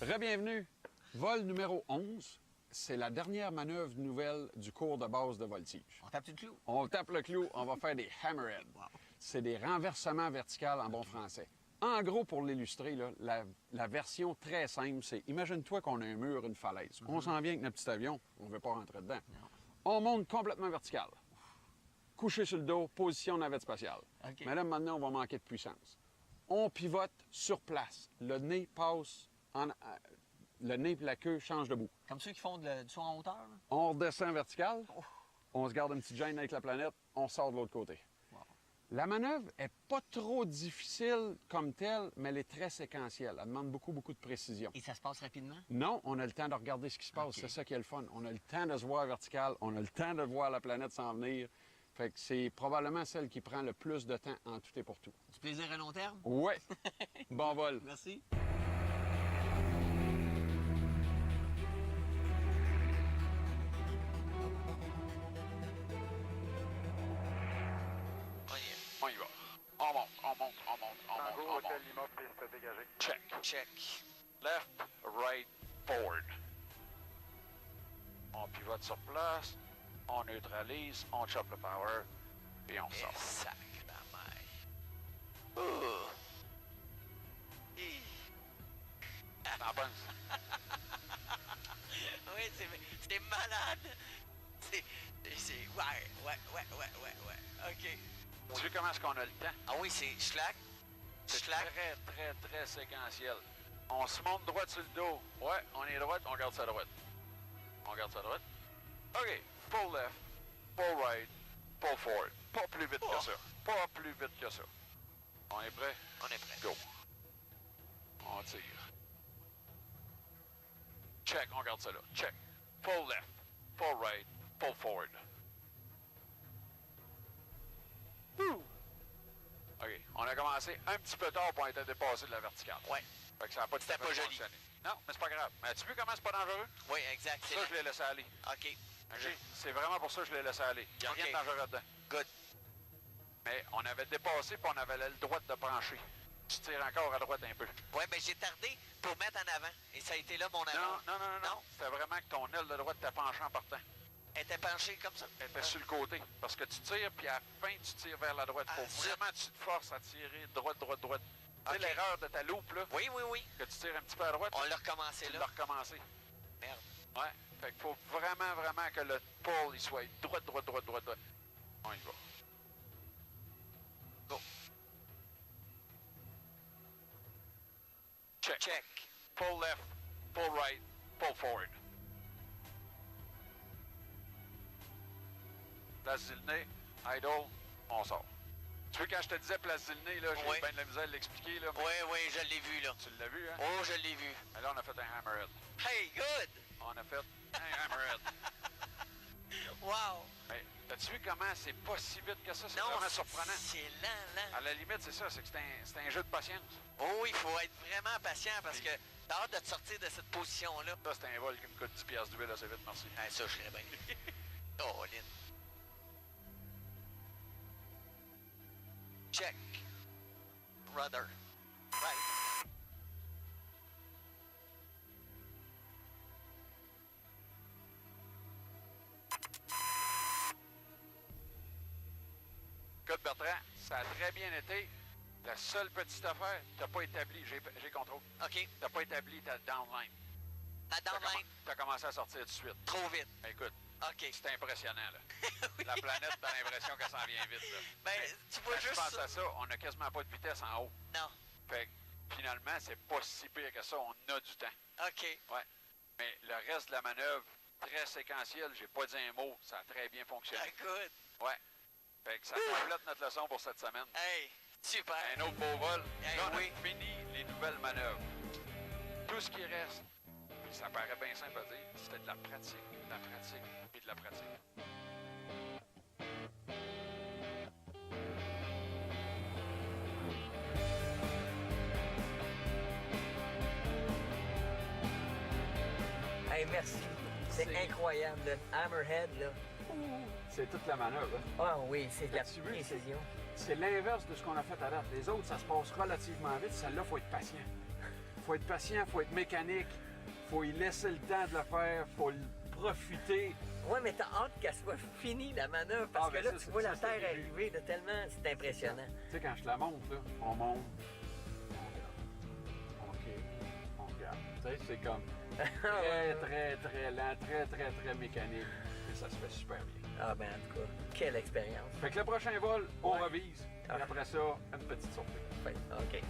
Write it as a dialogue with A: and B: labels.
A: Re-bienvenue. Vol numéro 11. C'est la dernière manœuvre nouvelle du cours de base de voltige.
B: On tape le clou?
A: On tape le clou, on va faire des hammerheads.
B: Wow.
A: C'est des renversements verticaux en bon français. En gros, pour l'illustrer, là, la version très simple, c'est imagine-toi qu'on a un mur, une falaise. On s'en vient avec notre petit avion, on ne veut pas rentrer dedans.
B: Non.
A: On monte complètement vertical. Couché sur le dos, position navette spatiale.
B: OK.
A: Mais là, maintenant, on va manquer de puissance. On pivote sur place. Le nez passe en... le nez et la queue changent de bout.
B: Comme ceux qui font du saut en hauteur, là?
A: On redescend vertical,
B: Oh.
A: on se garde une petite gêne avec la planète, on sort de l'autre côté.
B: Wow.
A: La manœuvre est pas trop difficile comme telle, mais elle est très séquentielle. Elle demande beaucoup de précision.
B: Et ça se passe rapidement?
A: Non, on a le temps de regarder ce qui se passe.
B: OK.
A: C'est ça qui est le fun. On a le temps de se voir vertical, on a le temps de voir la planète s'en venir. Fait que c'est probablement celle qui prend le plus de temps en tout et pour tout.
B: Du plaisir à long terme?
A: Ouais! Bon vol!
B: Merci.
A: On y va. On monte, on monte, on monte, on monte,
C: Tango,
A: on monte.
C: Hôtel Lima, piste dégagée.
A: Check.
B: Check.
A: Left, right, forward. On pivote sur place, on neutralise, on chope le power, et on sort.
B: Sac la maille. Ouh. Hi.
A: T'en penses?
B: Oui, c'est malade. C'est... Ouais. OK.
A: Tu sais comment est-ce qu'on a le temps?
B: Ah oui, c'est schlack.
A: C'est
B: Schlack.
A: très séquentiel. On se monte droit sur le dos. Ouais, on est droite, on garde ça droite. On garde ça droite. OK. Pull left, pull right, pull forward. Pas plus vite que ça. Pas plus vite que ça. On est prêt?
B: On est prêt.
A: Go. On tire. Check, on garde ça là. Check. Pull left, pull right, pull forward. OK. On a commencé un petit peu tard pour être dépassé de la verticale.
B: Ouais.
A: Fait que ça n'a pas tout à
B: C'était
A: fait
B: pas joli.
A: fonctionné. Non, mais c'est pas grave. Mais as-tu vu comment c'est pas dangereux?
B: Oui, exact.
A: Ça, je l'ai laissé aller.
B: OK.
A: OK? C'est vraiment pour ça que je l'ai laissé aller. Il n'y a
B: OK.
A: rien de dangereux dedans.
B: Good.
A: Mais on avait dépassé puis on avait l'aile droite de pencher. Tu tires encore à droite un peu.
B: Ouais, ben j'ai tardé pour mettre en avant. Et ça a été là mon avant.
A: Non. C'était vraiment que ton aile de droite t'a penché en partant.
B: Elle était penchée comme ça.
A: Elle était sur le côté. Parce que tu tires, puis à la fin, tu tires vers la droite. Faut
B: Ah,
A: vraiment que tu te forces à tirer droite. Tu
B: OK.
A: sais, l'erreur de ta loupe, là,
B: Oui.
A: que tu tires un petit peu à droite,
B: On l'a recommencé
A: tu
B: là.
A: l'as recommencé.
B: Merde.
A: Ouais. Fait qu'il faut vraiment que le pull, il soit droite. On y va.
B: Go.
A: Check.
B: Check.
A: Pull left, pull right, pull forward. Place le nez, idle, on sort. Tu vois, quand je te disais place le nez, là, j'ai
B: Oui.
A: bien de la misère à l'expliquer, là. mais
B: Oui, je l'ai vu là.
A: Tu l'as vu, hein?
B: Oh, je l'ai vu.
A: Mais là, on a fait un hammerhead.
B: Hey, good!
A: On a fait un hammerhead.
B: Wow!
A: Mais as-tu vu comment c'est pas si vite que ça? C'est vraiment surprenant.
B: C'est lent.
A: À la limite, c'est ça, c'est que c'est un jeu de patience.
B: Oh, il faut être vraiment patient parce que t'as hâte de te sortir de cette position-là.
A: Ça, c'est un vol qui me coûte 10 piastres d'huile assez vite, merci.
B: Ah, ça, je serais bien. Oh, Lynn. Check. Rudder. Right.
A: Écoute, Bertrand, ça a très bien été. La seule petite affaire, t'as pas établi, j'ai contrôle.
B: OK.
A: T'as pas établi ta downline.
B: Ma downline,
A: T'as commencé à sortir tout de suite.
B: trop vite.
A: Écoute,
B: OK.
A: c'est impressionnant, là.
B: Oui.
A: La planète, t'as l'impression qu'elle s'en vient vite, là.
B: Ben,
A: Mais
B: tu vois
A: quand je
B: juste
A: pense
B: ça.
A: à ça, on a quasiment pas de vitesse en haut.
B: Non.
A: Fait que, finalement, c'est pas si pire que ça, on a du temps.
B: OK.
A: Ouais. Mais le reste de la manœuvre, très séquentielle, j'ai pas dit un mot, ça a très bien fonctionné.
B: Ah, good.
A: Ouais. Fait que ça complète notre leçon pour cette semaine.
B: Hey, super.
A: Un autre beau vol.
B: Eh
A: Là, on
B: oui.
A: a fini les nouvelles manœuvres. Tout ce qui reste, puis ça paraît bien simple à dire, c'était de la pratique et de la pratique.
D: Hey, merci. C'est incroyable. Le hammerhead, là.
A: C'est toute la manœuvre.
D: Ah oui, c'est de la
A: As-tu vu?
D: précision.
A: C'est l'inverse de ce qu'on a fait à date. Les autres, ça se passe relativement vite. Celle-là, il faut être patient. faut être patient, faut être mécanique, faut y laisser le temps de le faire, faut le profiter.
D: Ouais, mais t'as hâte qu'elle soit finie, la manœuvre, parce que là, tu vois la Terre arriver, là, tellement, c'est impressionnant.
A: Tu sais, quand je la monte, là, on monte, on regarde, on regarde. Tu sais, c'est comme très lent, très mécanique. Et ça se fait super bien.
D: Ah ben, en tout cas, quelle expérience.
A: Fait que le prochain vol, on
D: Ouais.
A: revise. Et après ça, une petite surprise.
D: Ouais, OK.